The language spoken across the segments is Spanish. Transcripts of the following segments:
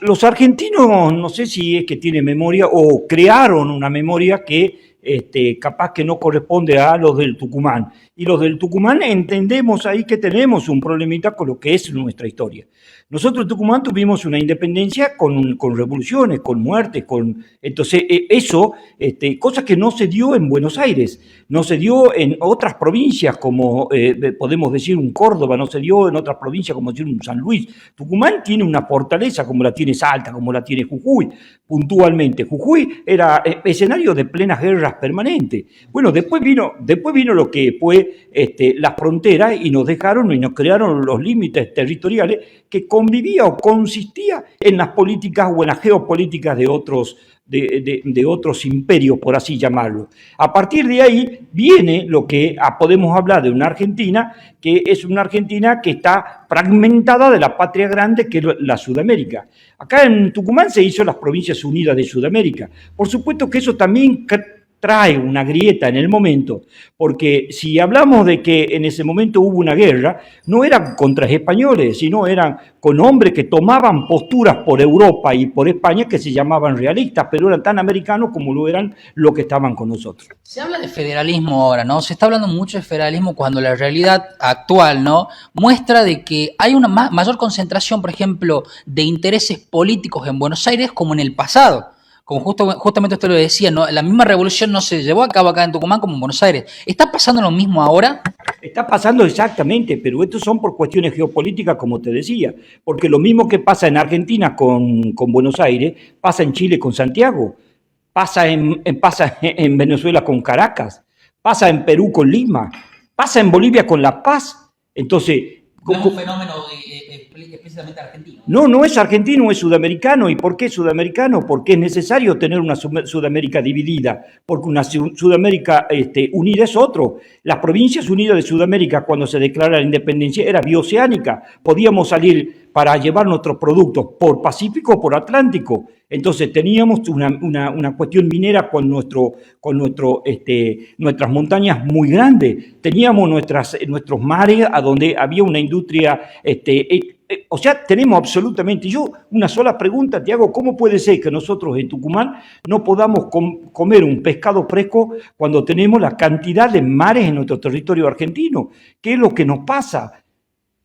Los argentinos, no sé si es que tienen memoria o crearon una memoria que capaz que no corresponde a los del Tucumán. Y los del Tucumán entendemos ahí que tenemos un problemita con lo que es nuestra historia. Nosotros en Tucumán tuvimos una independencia con revoluciones, con muertes, entonces eso, cosa que no se dio en Buenos Aires, no se dio en otras provincias como podemos decir un Córdoba, no se dio en otras provincias como decir un San Luis. Tucumán tiene una fortaleza como la tiene Salta, como la tiene Jujuy, puntualmente. Jujuy era escenario de plenas guerras permanentes. Bueno, después vino lo que fue las fronteras y nos dejaron y nos crearon los límites territoriales que convivía o consistía en las políticas o en las geopolíticas de otros imperios, por así llamarlo. A partir de ahí viene lo que podemos hablar de una Argentina, que es una Argentina que está fragmentada de la patria grande que es la Sudamérica. Acá en Tucumán se hizo las Provincias Unidas de Sudamérica. Por supuesto que eso también trae una grieta en el momento, porque si hablamos de que en ese momento hubo una guerra, no eran contra españoles, sino eran con hombres que tomaban posturas por Europa y por España que se llamaban realistas, pero eran tan americanos como lo eran los que estaban con nosotros. Se habla de federalismo ahora, ¿no? Se está hablando mucho de federalismo cuando la realidad actual, ¿no?, muestra de que hay una mayor concentración, por ejemplo, de intereses políticos en Buenos Aires como en el pasado. Como justamente usted lo decía, ¿no?, la misma revolución no se llevó a cabo acá en Tucumán como en Buenos Aires. ¿Está pasando lo mismo ahora? Está pasando exactamente, pero estos son por cuestiones geopolíticas, como te decía, porque lo mismo que pasa en Argentina con Buenos Aires, pasa en Chile con Santiago, pasa en Venezuela con Caracas, pasa en Perú con Lima, pasa en Bolivia con La Paz. Entonces, no es un fenómeno específicamente argentino. No es argentino, es sudamericano. ¿Y por qué sudamericano? Porque es necesario tener una Sudamérica dividida, porque una Sudamérica unida es otro. Las Provincias Unidas de Sudamérica, cuando se declara la independencia, era bioceánica. Podíamos salir para llevar nuestros productos por Pacífico o por Atlántico. Entonces teníamos una cuestión minera con nuestras montañas muy grandes. Teníamos nuestros mares a donde había una industria. O sea, tenemos absolutamente. Yo una sola pregunta te hago: ¿cómo puede ser que nosotros en Tucumán no podamos comer un pescado fresco cuando tenemos la cantidad de mares en nuestro territorio argentino? ¿Qué es lo que nos pasa?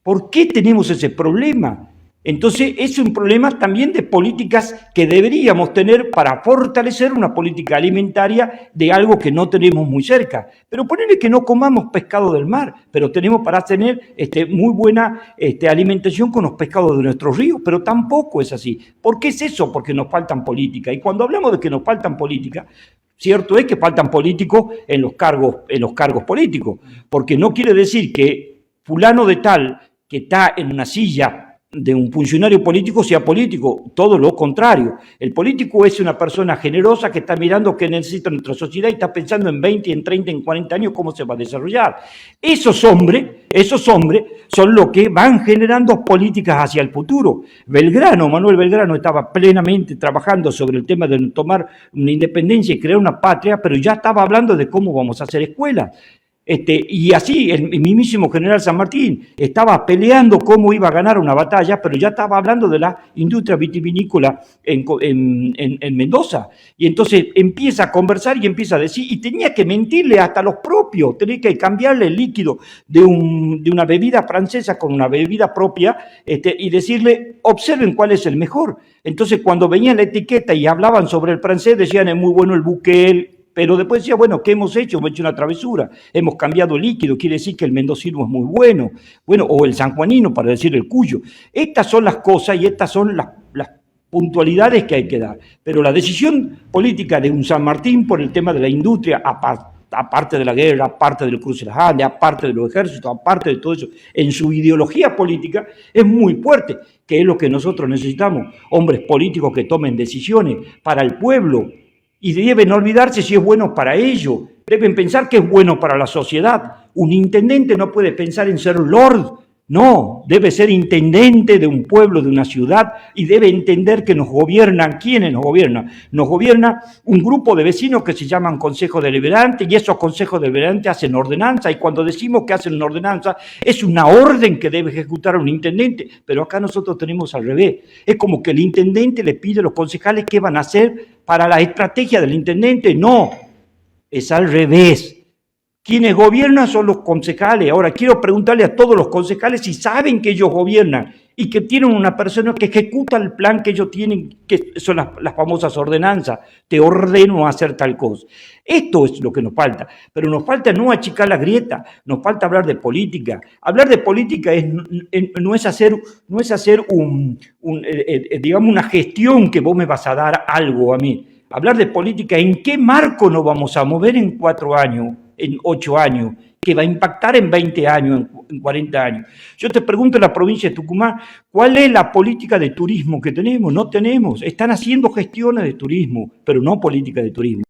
¿Por qué tenemos ese problema? Entonces, es un problema también de políticas que deberíamos tener para fortalecer una política alimentaria de algo que no tenemos muy cerca. Pero ponerle que no comamos pescado del mar, pero tenemos para tener muy buena alimentación con los pescados de nuestros ríos, pero tampoco es así. ¿Por qué es eso? Porque nos faltan políticas. Y cuando hablamos de que nos faltan políticas, cierto es que faltan políticos en los cargos políticos, porque no quiere decir que fulano de tal que está en una silla de un funcionario político sea político, todo lo contrario. El político es una persona generosa que está mirando qué necesita nuestra sociedad y está pensando en 20, en 30, en 40 años cómo se va a desarrollar. Esos hombres son los que van generando políticas hacia el futuro. Manuel Belgrano estaba plenamente trabajando sobre el tema de tomar una independencia y crear una patria, pero ya estaba hablando de cómo vamos a hacer escuelas. Y así el mismísimo general San Martín estaba peleando cómo iba a ganar una batalla, pero ya estaba hablando de la industria vitivinícola en Mendoza. Y entonces empieza a conversar y empieza a decir, y tenía que mentirle hasta los propios, tenía que cambiarle el líquido de una bebida francesa con una bebida propia, y decirle, observen cuál es el mejor. Entonces cuando venía la etiqueta y hablaban sobre el francés, decían, es muy bueno el Buquel. Pero después decía, bueno, ¿qué hemos hecho? Hemos hecho una travesura, hemos cambiado el líquido, quiere decir que el mendocino es muy bueno, o el sanjuanino, para decir el cuyo. Estas son las cosas y estas son las puntualidades que hay que dar. Pero la decisión política de un San Martín por el tema de la industria, aparte de la guerra, aparte del cruce de las Andes, aparte de los ejércitos, aparte de todo eso, en su ideología política, es muy fuerte, que es lo que nosotros necesitamos, hombres políticos que tomen decisiones para el pueblo. Y deben olvidarse si es bueno para ellos. Deben pensar que es bueno para la sociedad. Un intendente no puede pensar en ser lord No, debe ser intendente de un pueblo, de una ciudad, y debe entender que nos gobiernan. ¿Quiénes nos gobiernan? Nos gobierna un grupo de vecinos que se llaman consejos deliberantes, y esos consejos deliberantes hacen ordenanza, y cuando decimos que hacen una ordenanza, es una orden que debe ejecutar un intendente, pero acá nosotros tenemos al revés. Es como que el intendente le pide a los concejales qué van a hacer para la estrategia del intendente. No, es al revés. Quienes gobiernan son los concejales. Ahora, quiero preguntarle a todos los concejales si saben que ellos gobiernan y que tienen una persona que ejecuta el plan que ellos tienen, que son las famosas ordenanzas. Te ordeno a hacer tal cosa. Esto es lo que nos falta. Pero nos falta no achicar la grieta, nos falta hablar de política. Hablar de política no es hacer digamos, una gestión que vos me vas a dar algo a mí. Hablar de política, ¿en qué marco nos vamos a mover en 4 años, en 8 años, que va a impactar en 20 años, en 40 años? Yo te pregunto en la provincia de Tucumán, ¿cuál es la política de turismo que tenemos? No tenemos. Están haciendo gestiones de turismo, pero no política de turismo.